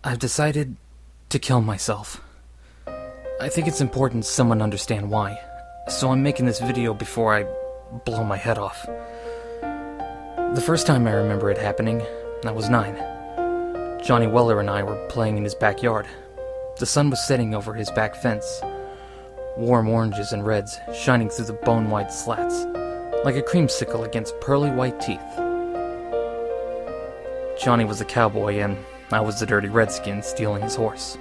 I've decided to kill myself. I think it's important someone understand why, so I'm making this video before I blow my head off. The first time I remember it happening, I was 9. Johnny Weller and I were playing in his backyard. The sun was setting over his back fence. Warm oranges and reds shining through the bone-white slats, like a creamsicle against pearly white teeth. Johnny was a cowboy and I was the dirty redskin stealing his horse.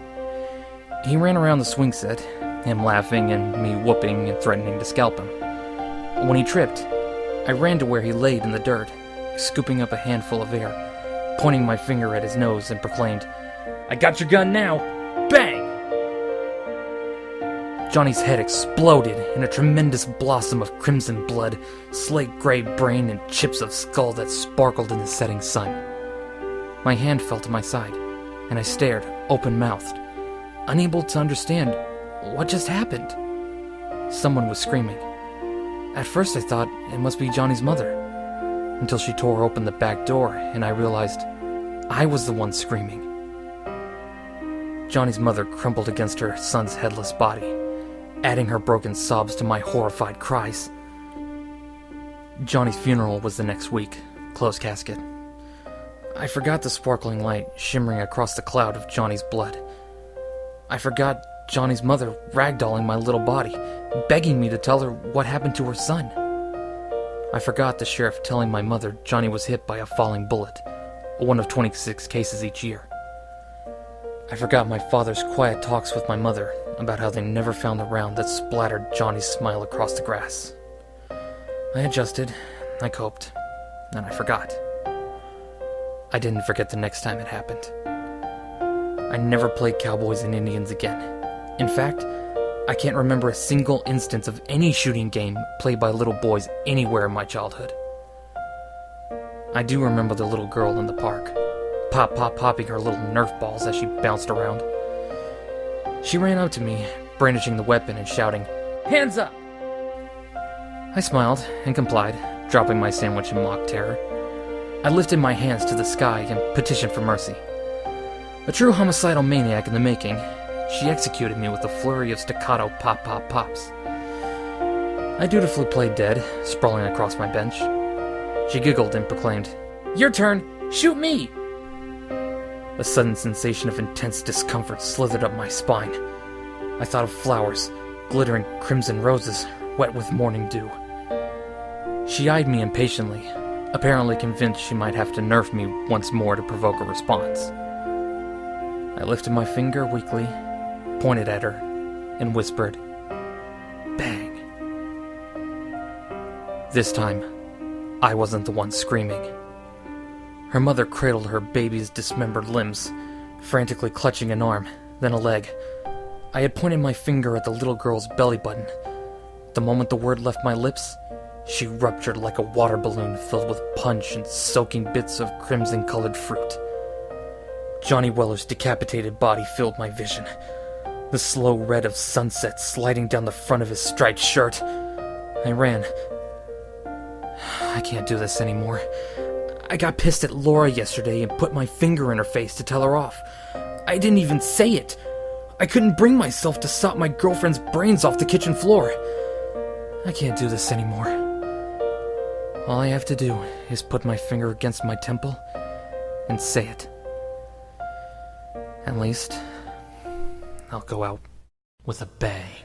He ran around the swing set, him laughing and me whooping and threatening to scalp him. When he tripped, I ran to where he laid in the dirt, scooping up a handful of air, pointing my finger at his nose and proclaimed, "I got your gun now! Bang!" Johnny's head exploded in a tremendous blossom of crimson blood, slate-gray brain, and chips of skull that sparkled in the setting sun. My hand fell to my side, and I stared, open-mouthed, unable to understand what just happened. Someone was screaming. At first I thought it must be Johnny's mother, until she tore open the back door and I realized I was the one screaming. Johnny's mother crumpled against her son's headless body, adding her broken sobs to my horrified cries. Johnny's funeral was the next week, closed casket. I forgot the sparkling light shimmering across the cloud of Johnny's blood. I forgot Johnny's mother ragdolling my little body, begging me to tell her what happened to her son. I forgot the sheriff telling my mother Johnny was hit by a falling bullet, one of 26 cases each year. I forgot my father's quiet talks with my mother about how they never found the round that splattered Johnny's smile across the grass. I adjusted, I coped, and I forgot. I didn't forget the next time it happened. I never played Cowboys and Indians again. In fact, I can't remember a single instance of any shooting game played by little boys anywhere in my childhood. I do remember the little girl in the park, popping her little Nerf balls as she bounced around. She ran up to me, brandishing the weapon and shouting, "Hands up!" I smiled and complied, dropping my sandwich in mock terror. I lifted my hands to the sky and petitioned for mercy. A true homicidal maniac in the making, she executed me with a flurry of staccato pops. I dutifully played dead, sprawling across my bench. She giggled and proclaimed, "Your turn! Shoot me!" A sudden sensation of intense discomfort slithered up my spine. I thought of flowers, glittering crimson roses, wet with morning dew. She eyed me impatiently, apparently convinced she might have to nerf me once more to provoke a response. I lifted my finger weakly, pointed at her, and whispered, "Bang." This time, I wasn't the one screaming. Her mother cradled her baby's dismembered limbs, frantically clutching an arm, then a leg. I had pointed my finger at the little girl's belly button. The moment the word left my lips, she ruptured like a water balloon filled with punch and soaking bits of crimson-colored fruit. Johnny Weller's decapitated body filled my vision, the slow red of sunset sliding down the front of his striped shirt. I ran. I can't do this anymore. I got pissed at Laura yesterday and put my finger in her face to tell her off. I didn't even say it. I couldn't bring myself to sop my girlfriend's brains off the kitchen floor. I can't do this anymore. All I have to do is put my finger against my temple and say it. At least, I'll go out with a bang.